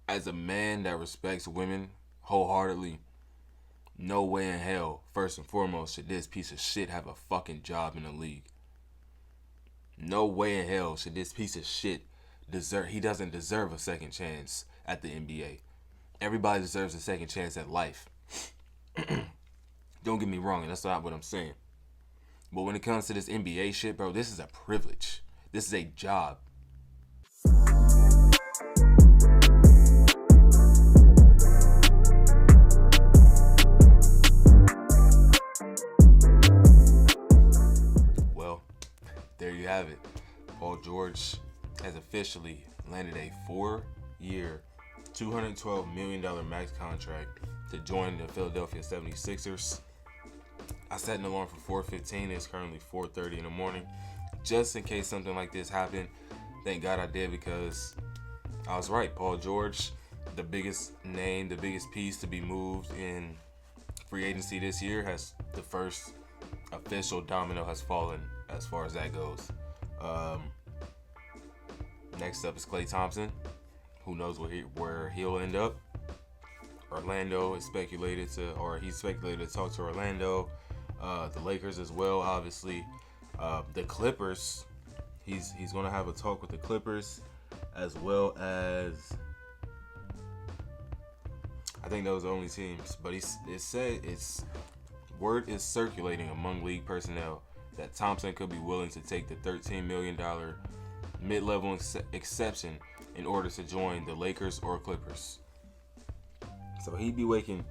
as a man that respects women wholeheartedly, no way in hell, first and foremost, should this piece of shit have a fucking job in the league. No way in hell should this piece of shit deserve. He doesn't deserve a second chance at the NBA. Everybody deserves a second chance at life. Don't get me wrong, and that's not what I'm saying. But when it comes to this NBA shit, bro, this is a privilege. This is a job. Well, there you have it. Paul George has officially landed a 4-year, $212 million max contract to join the Philadelphia 76ers. I set an alarm for 4:15. It's currently 4:30 in the morning. Just in case something like this happened. Thank God I did, because I was right. Paul George, the biggest name, the biggest piece to be moved in free agency this year, has the first official domino has fallen as far as that goes. Next up is Klay Thompson. Who knows where he'll end up. Orlando is speculated to talk to Orlando. The Lakers as well, obviously. The Clippers, he's going to have a talk with the Clippers, as well as, I think those are the only teams. But word is circulating among league personnel that Thompson could be willing to take the $13 million mid-level exception in order to join the Lakers or Clippers. So he'd be willing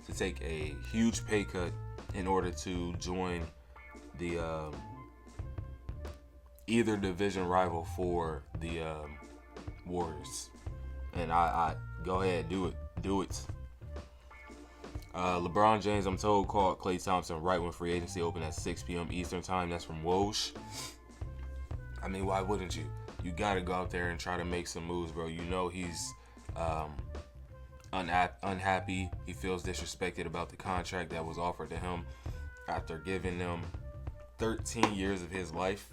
to take a huge pay cut in order to join the either division rival for the Warriors. And I go ahead, do it. LeBron James, I'm told, called Klay Thompson right when free agency opened at 6 p.m. Eastern time. That's from Woj. I mean, why wouldn't you? You got to go out there and try to make some moves, bro. You know he's unhappy. He feels disrespected about the contract that was offered to him after giving them 13 years of his life.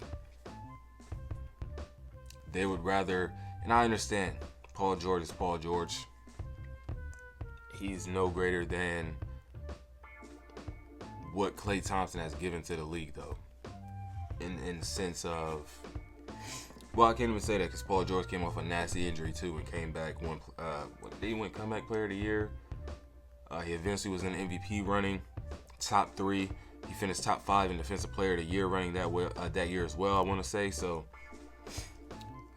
They would rather, and I understand, Paul George is Paul George. He's no greater than what Klay Thompson has given to the league, though. In the sense of, well, I can't even say that because Paul George came off a nasty injury too and came back. He went comeback player of the year. He eventually was in the MVP running, top 3. He finished top 5 in defensive player of the year running that year as well, I want to say. So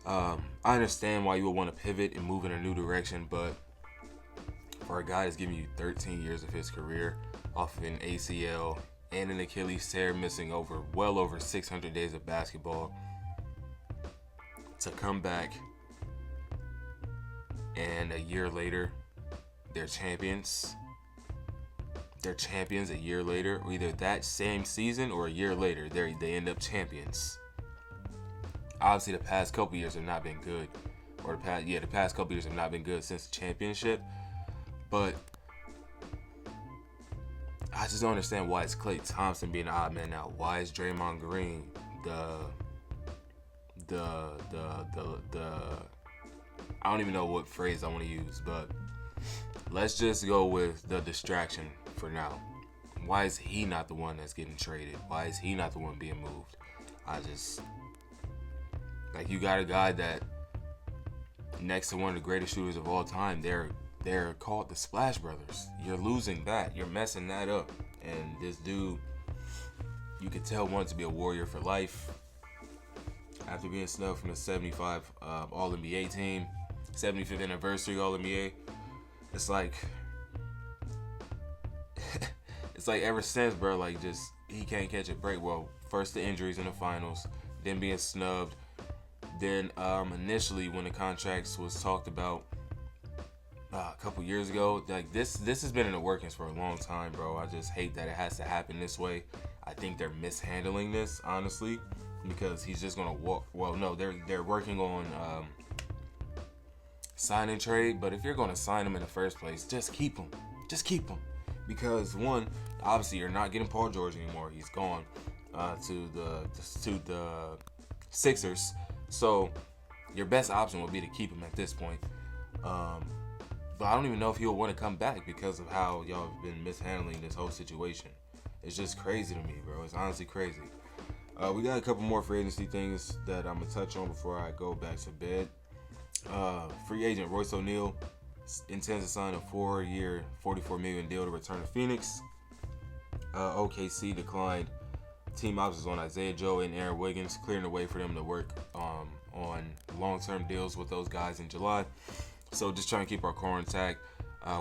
I understand why you would want to pivot and move in a new direction, but for a guy that's giving you 13 years of his career off of an ACL and an Achilles tear, missing well over 600 days of basketball, to come back and a year later they're champions. They're champions a year later, or either that same season or a year later they end up champions. Obviously, the past couple years have not been good, or the past couple years have not been good since the championship. But I just don't understand why it's Klay Thompson being the odd man out. Why is Draymond Green the I don't even know what phrase I want to use, but let's just go with the distraction for now. Why is he not the one that's getting traded? Why is he not the one being moved? You got a guy that next to one of the greatest shooters of all time, they're called the Splash Brothers. You're losing that. You're messing that up. And this dude, you could tell, wants to be a Warrior for life. After being snubbed from the 75 All-NBA team, 75th anniversary All-NBA, it's like ever since, bro, he can't catch a break. Well, first the injuries in the finals, then being snubbed, then initially when the contracts was talked about a couple years ago, this has been in the workings for a long time, bro. I just hate that it has to happen this way. I think they're mishandling this, honestly, because he's just gonna walk. Well, no, they're working on sign and trade, but if you're gonna sign him in the first place, just keep him. Because one, obviously you're not getting Paul George anymore. He's gone to the Sixers. So your best option would be to keep him at this point. But I don't even know if he'll want to come back because of how y'all have been mishandling this whole situation. It's just crazy to me, bro. It's honestly crazy. We got a couple more free agency things that I'm going to touch on before I go back to bed. Free agent Royce O'Neal intends to sign a 4-year, $44 million deal to return to Phoenix. OKC declined team options on Isaiah Joe and Aaron Wiggins, clearing the way for them to work on long-term deals with those guys in July. So just trying to keep our core intact.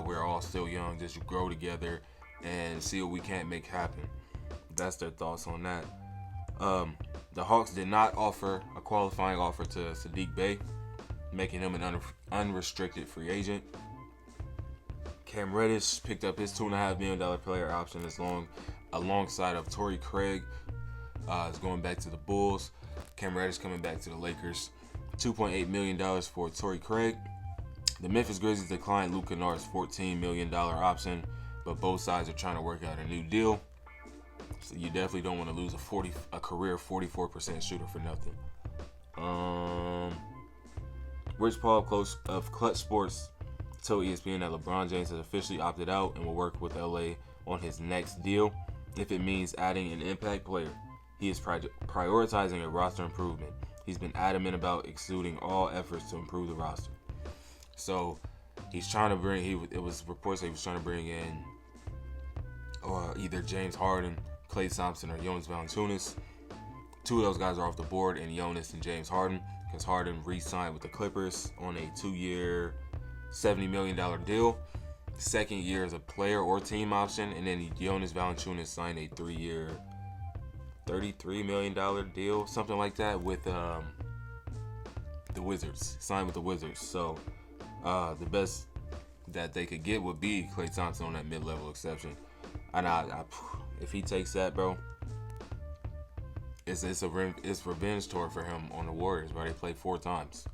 We're all still young. Just grow together and see what we can't make happen. That's their thoughts on that. The Hawks did not offer a qualifying offer to Sadiq Bey, making him an unrestricted free agent. Cam Reddish picked up his $2.5 million player option alongside of Torrey Craig. Is going back to the Bulls. Cam Reddish coming back to the Lakers. $2.8 million for Torrey Craig. The Memphis Grizzlies declined Luke Kennard's $14 million option, but both sides are trying to work out a new deal. So you definitely don't want to lose a career 44% shooter for nothing. Rich Paul of Clutch Sports told ESPN that LeBron James has officially opted out and will work with LA on his next deal if it means adding an impact player. He is prioritizing a roster improvement. He's been adamant about exuding all efforts to improve the roster. So he's trying to bring. It was reports that he was trying to bring in either James Harden, Klay Thompson, or Jonas Valanciunas. Two of those guys are off the board, and Jonas and James Harden, because Harden re-signed with the Clippers on a 2-year, $70 million deal. The second year is a player or team option, and then Jonas Valanciunas signed a 3-year, $33 million deal, something like that, with the Wizards. Signed with the Wizards. So the best that they could get would be Klay Thompson on that mid-level exception. And if he takes that, bro, it's revenge tour for him on the Warriors, bro. They played 4 times.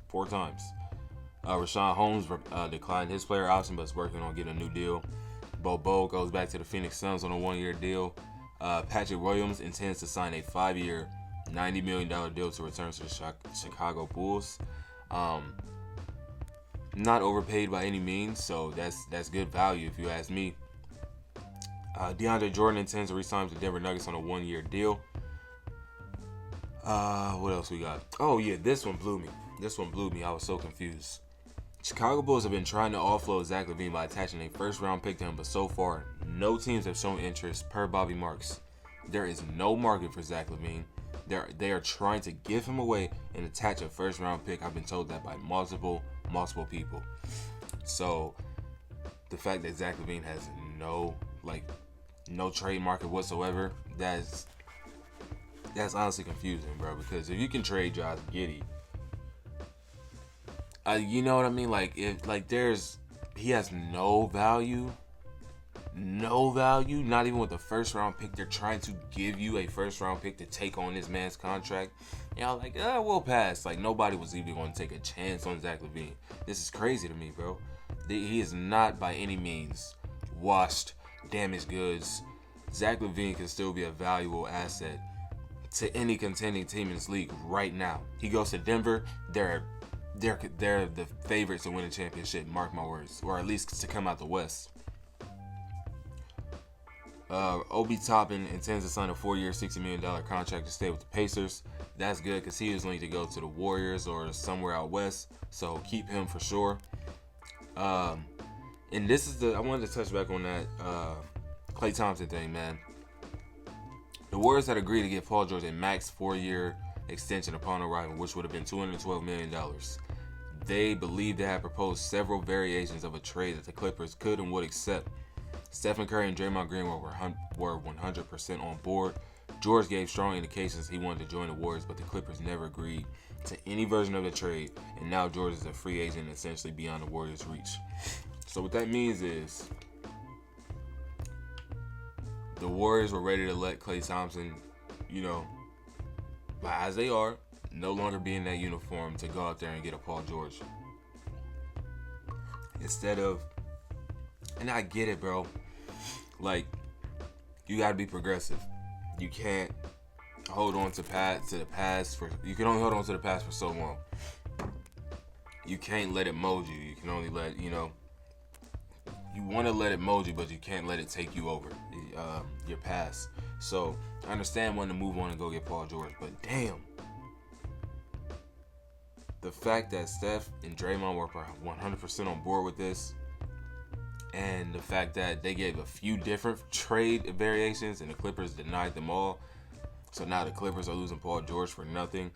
Rashawn Holmes declined his player option, but is working on getting a new deal. Bo goes back to the Phoenix Suns on a 1-year deal. Patrick Williams intends to sign a 5-year, $90 million deal to return to the Chicago Bulls. Not overpaid by any means, so that's good value if you ask me. DeAndre Jordan intends to re-sign to Denver Nuggets on a 1-year deal. What else we got? Oh yeah, this one blew me. I was so confused. Chicago Bulls have been trying to offload Zach LaVine by attaching a first-round pick to him, but so far, no teams have shown interest, per Bobby Marks. There is no market for Zach LaVine. They are trying to give him away and attach a first-round pick. I've been told that by multiple people. So, the fact that Zach LaVine has no trade market whatsoever, that's honestly confusing, bro. Because if you can trade Josh Giddey, you know what I mean? He has no value, not even with the first round pick. They're trying to give you a first round pick to take on this man's contract. Y'all we'll pass. Nobody was even going to take a chance on Zach LaVine. This is crazy to me, bro. He is not by any means washed, damaged goods. Zach LaVine can still be a valuable asset to any contending team in this league right now. He goes to Denver, they're the favorites to win a championship, mark my words, or at least to come out the West. Obi Toppin intends to sign a 4-year, $60 million contract to stay with the Pacers. That's good because he was going to go to the Warriors or somewhere out west, so keep him for sure. And this is I wanted to touch back on that Klay Thompson thing, man. The Warriors had agreed to give Paul George a max 4-year extension upon arrival, which would have been $212 million. They believe they had proposed several variations of a trade that the Clippers could and would accept. Stephen Curry and Draymond Green were 100% on board. George gave strong indications he wanted to join the Warriors, but the Clippers never agreed to any version of the trade, and now George is a free agent essentially beyond the Warriors' reach. So what that means is the Warriors were ready to let Klay Thompson, as they are, no longer be in that uniform to go out there and get a Paul George. Instead of, and I get it, bro. You gotta be progressive. You can't hold on to the past for. You can only hold on to the past for so long. you can't let it mold you. You can only let, you want to let it mold you, but you can't let it take you over your past. So I understand when to move on and go get Paul George, but damn, the fact that Steph and Draymond were 100% on board with this, and the fact that they gave a few different trade variations and the Clippers denied them all. So now the Clippers are losing Paul George for nothing.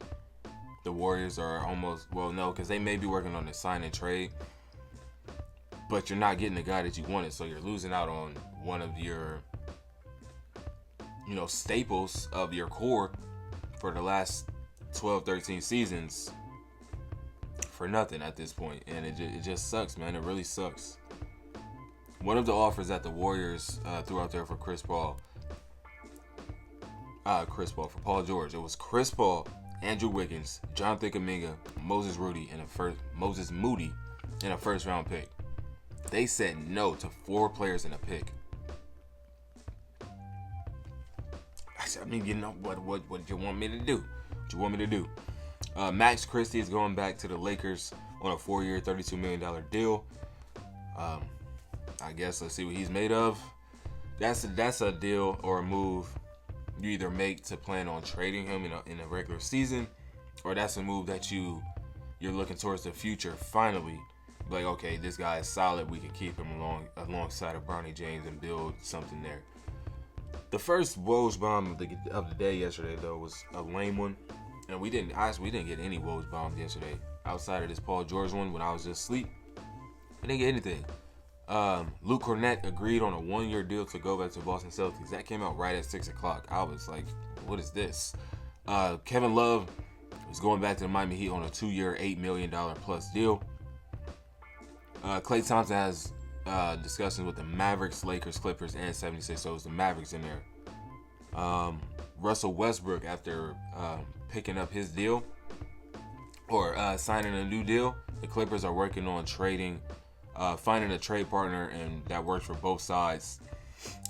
The Warriors are almost, well, no, because they may be working on the sign and trade, but you're not getting the guy that you wanted. So you're losing out on one of your, staples of your core for the last 12, 13 seasons for nothing at this point. And it just sucks, man. It really sucks. One of the offers that the Warriors threw out there for for Paul George, it was Chris Paul, Andrew Wiggins, Jonathan Kuminga, Moses Moody, and a first-round pick. They said no to 4 players in a pick. I mean, what do you want me to do? What you want me to do? Max Christie is going back to the Lakers on a 4-year, $32 million deal. I guess let's see what he's made of. That's a deal or a move you either make to plan on trading him in a regular season, or that's a move that you're looking towards the future. Finally, like, okay, this guy is solid. We can keep him alongside of Bronny James and build something there. The first Woj bomb of the day yesterday, though, was a lame one, and we didn't get any Woj bombs yesterday outside of this Paul George one when I was just asleep. We didn't get anything. Luke Cornett agreed on a 1-year deal to go back to Boston Celtics. That came out right at 6 o'clock. I was like, what is this? Kevin Love is going back to the Miami Heat on a 2-year, $8 million plus deal. Klay Thompson has discussions with the Mavericks, Lakers, Clippers, and 76. So it's the Mavericks in there. Russell Westbrook, after picking up his deal or signing a new deal, the Clippers are working on finding a trade partner and that works for both sides.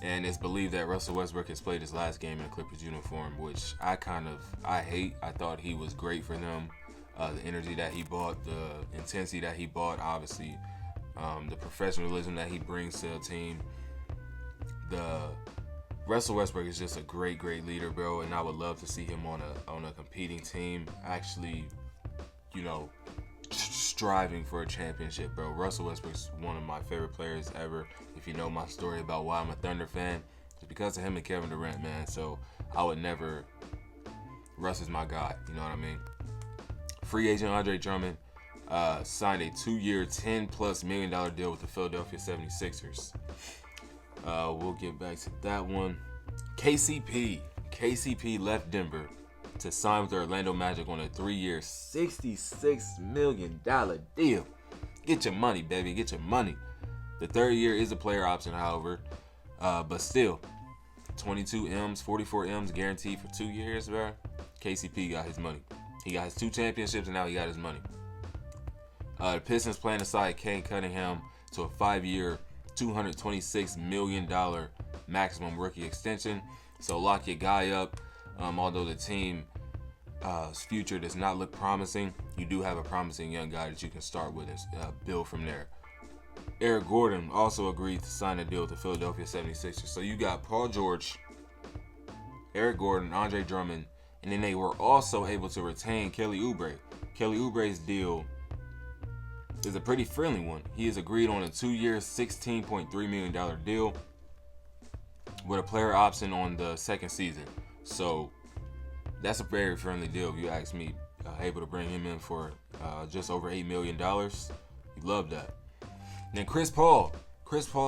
And it's believed that Russell Westbrook has played his last game in a Clippers uniform, which I hate. I thought he was great for them. The energy that he brought, the intensity that he brought, obviously, the professionalism that he brings to a team. Russell Westbrook is just a great, great leader, bro, and I would love to see him on a competing team, actually, striving for a championship, bro. Russell Westbrook's one of my favorite players ever. If you know my story about why I'm a Thunder fan, it's because of him and Kevin Durant, man. So I would never. Russ is my guy. You know what I mean? Free agent Andre Drummond signed a 2-year, $10+ million deal with the Philadelphia 76ers. We'll get back to that one. KCP left Denver to sign with the Orlando Magic on a 3-year, $66 million deal. Get your money, baby. Get your money. The third year is a player option, however. But still, 22 M's, 44 M's guaranteed for 2 years, bro. KCP got his money. He got his 2 championships, and now he got his money. The Pistons plan to sign Kane Cunningham to a 5-year, $226 million maximum rookie extension. So lock your guy up. Although the team's future does not look promising, you do have a promising young guy that you can start with and build from there. Eric Gordon also agreed to sign a deal with the Philadelphia 76ers. So you got Paul George, Eric Gordon, Andre Drummond, and then they were also able to retain Kelly Oubre. Kelly Oubre's deal is a pretty friendly one. He has agreed on a 2-year, $16.3 million deal with a player option on the second season. So that's a very friendly deal, if you ask me. Able to bring him in for just over $8 million. You love that. Then Chris Paul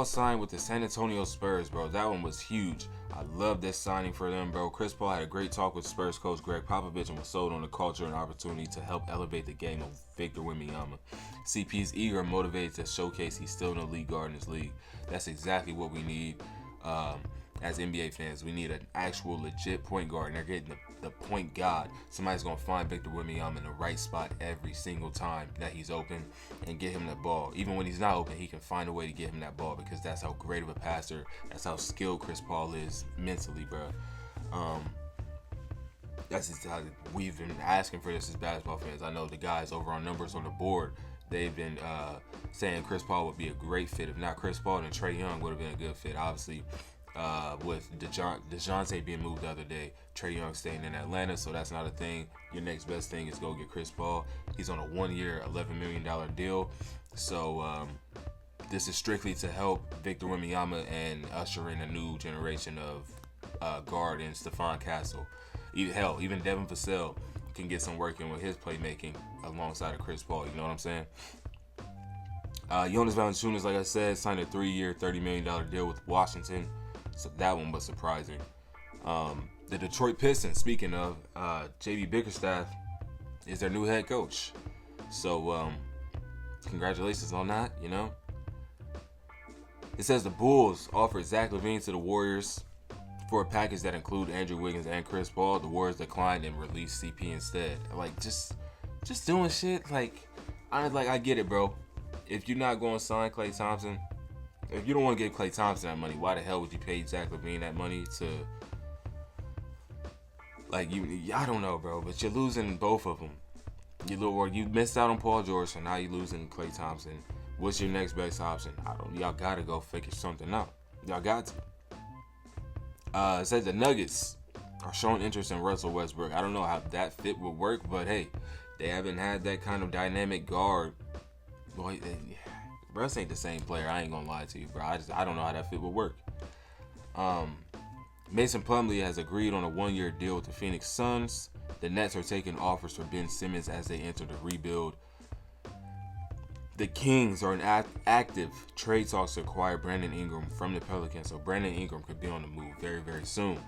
signed with the San Antonio Spurs, bro. That one was huge. I love this signing for them, bro. Chris Paul had a great talk with Spurs coach Greg Popovich and was sold on the culture and opportunity to help elevate the game of Victor Wembanyama. CP's eager and motivated to showcase he's still an elite guard in this league. That's exactly what we need as NBA fans. We need an actual legit point guard, and they're getting the point god. Somebody's going to find Victor Wembanyama in the right spot every single time that he's open and get him the ball. Even when he's not open, he can find a way to get him that ball because that's how great of a passer, that's how skilled Chris Paul is mentally, bro. That's just how we've been asking for this as basketball fans. I know the guys over on Numbers on the Board, they've been saying Chris Paul would be a great fit. If not Chris Paul, then Trae Young would have been a good fit. Obviously, with DeJounte being moved the other day, Trae Young staying in Atlanta, so that's not a thing. Your next best thing is go get Chris Paul. He's on a 1-year, $11 million deal. So this is strictly to help Victor Wembanyama and usher in a new generation of guard in Stephon Castle. Even Devin Vassell can get some work in with his playmaking alongside of Chris Paul. You know what I'm saying? Jonas Valanciunas, like I said, signed a 3-year, $30 million deal with Washington. So that one was surprising. The Detroit Pistons, speaking of, J.B. Bickerstaff is their new head coach. So congratulations on that, you know. It says the Bulls offered Zach LaVine to the Warriors for a package that included Andrew Wiggins and Chris Paul. The Warriors declined and released CP instead. Like, just doing shit. Like, I get it, bro. If you're not going to sign Klay Thompson, if you don't want to give Klay Thompson that money, why the hell would you pay Zach LaVine that money to, like, I don't know, bro, but you're losing both of them. You missed out on Paul George, so now you're losing Klay Thompson. What's your next best option? Y'all got to go figure something out. Y'all got to. It says the Nuggets are showing interest in Russell Westbrook. I don't know how that fit would work, but hey, they haven't had that kind of dynamic guard. Boy, Russ ain't the same player. I ain't gonna lie to you, bro. I don't know how that fit would work. Mason Plumlee has agreed on a 1-year deal with the Phoenix Suns. The Nets are taking offers for Ben Simmons as they enter the rebuild. The Kings are in active trade talks to acquire Brandon Ingram from the Pelicans, so Brandon Ingram could be on the move very, very soon.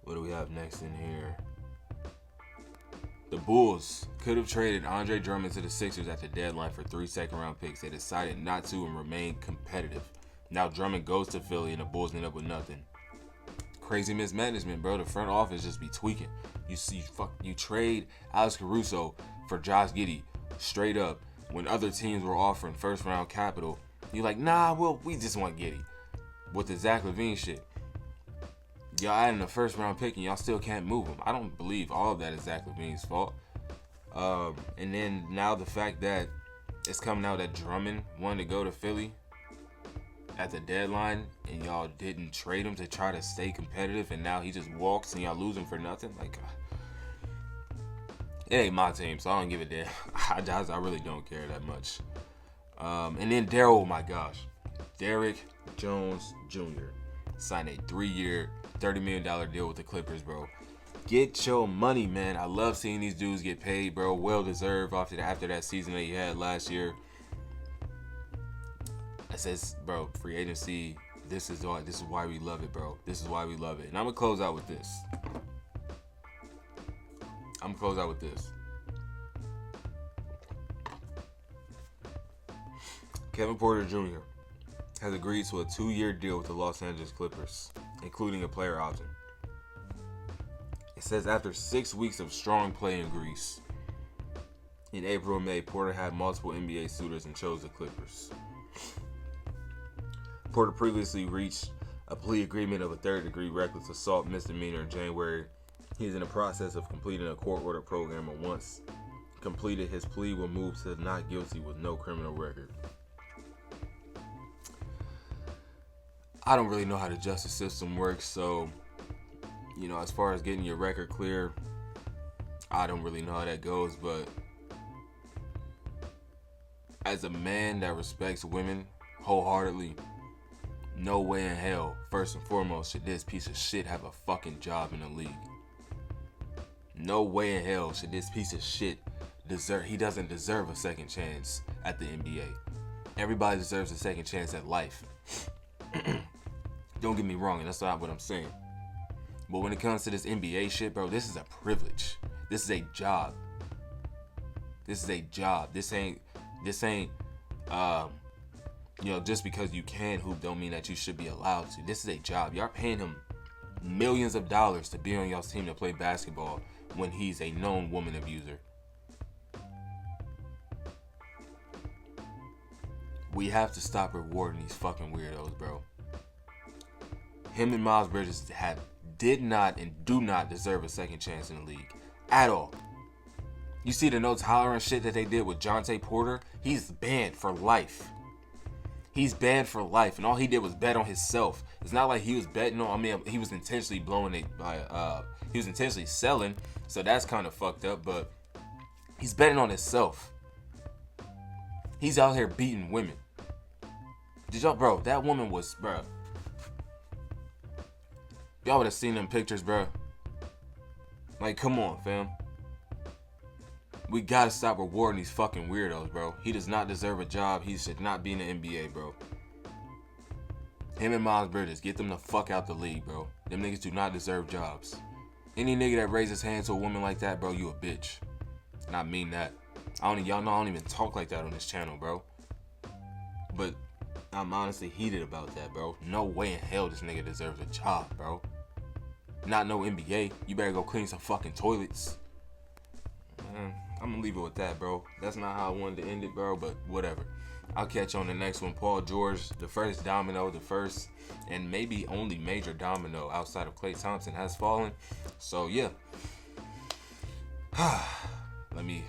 What do we have next in here? The Bulls could have traded Andre Drummond to the Sixers at the deadline for 3 second-round picks. They decided not to and remain competitive. Now Drummond goes to Philly and the Bulls end up with nothing. Crazy mismanagement, bro. The front office just be tweaking. You trade Alex Caruso for Josh Giddey straight up when other teams were offering first-round capital. You're like, nah, well, we just want Giddey. With the Zach LaVine shit, y'all adding a first-round pick and y'all still can't move him. I don't believe all of that is Zach LaVine's fault. And then now the fact that it's coming out that Drummond wanted to go to Philly at the deadline and y'all didn't trade him to try to stay competitive, and now he just walks and y'all lose him for nothing. Like, it ain't my team, so I don't give a damn. I really don't care that much. And then oh my gosh, Derrick Jones Jr. signed a 3-year, $30 million deal with the Clippers, bro. Get your money, man. I love seeing these dudes get paid, bro. Well deserved after that season that he had last year. It says, bro, free agency. This is why we love it, bro. This is why we love it. And I'm gonna close out with this. Kevin Porter Jr. has agreed to a 2-year deal with the Los Angeles Clippers, including a player option. It says after 6 weeks of strong play in Greece, in April and May, Porter had multiple NBA suitors and chose the Clippers. Porter previously reached a plea agreement of a third-degree reckless assault misdemeanor in January. He is in the process of completing a court-ordered program, and once completed, his plea will move to not guilty with no criminal record. I don't really know how the justice system works, so, you know, as far as getting your record clear, I don't really know how that goes, but as a man that respects women wholeheartedly, no way in hell, first and foremost, should this piece of shit have a fucking job in the league. No way in hell should this piece of shit he doesn't deserve a second chance at the NBA. Everybody deserves a second chance at life. Don't get me wrong, and that's not what I'm saying. But when it comes to this NBA shit, bro, this is a privilege. This is a job. This ain't just because you can hoop don't mean that you should be allowed to. This is a job. Y'all paying him millions of dollars to be on y'all's team to play basketball when he's a known woman abuser. We have to stop rewarding these fucking weirdos, bro. Him and Miles Bridges did not and do not deserve a second chance in the league. At all. You see the no tolerance shit that they did with Jonte Porter? He's banned for life. He's banned for life, and all he did was bet on himself. It's not like he was betting on. I mean, he was intentionally blowing it by. He was intentionally selling, so that's kind of fucked up. But he's betting on himself. He's out here beating women. Did y'all, bro? That woman was, bro. Y'all would have seen them pictures, bro. Like, come on, fam. We gotta stop rewarding these fucking weirdos, bro. He does not deserve a job. He should not be in the NBA, bro. Him and Miles Bridges, get them the fuck out the league, bro. Them niggas do not deserve jobs. Any nigga that raises his hand to a woman like that, bro, you a bitch. And I mean that. Y'all know I don't even talk like that on this channel, bro. But I'm honestly heated about that, bro. No way in hell this nigga deserves a job, bro. Not no NBA. You better go clean some fucking toilets. I'm gonna leave it with that, bro. That's not how I wanted to end it, bro, but whatever. I'll catch you on the next one. Paul George, the first domino, the first and maybe only major domino outside of Klay Thompson has fallen. So, yeah. Let me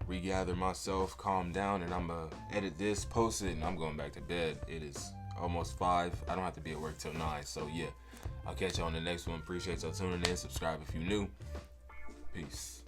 regather myself, calm down, and I'm gonna edit this, post it, and I'm going back to bed. It is almost 5. I don't have to be at work till 9, so yeah. I'll catch you on the next one. Appreciate y'all tuning in. Subscribe if you're new. Peace.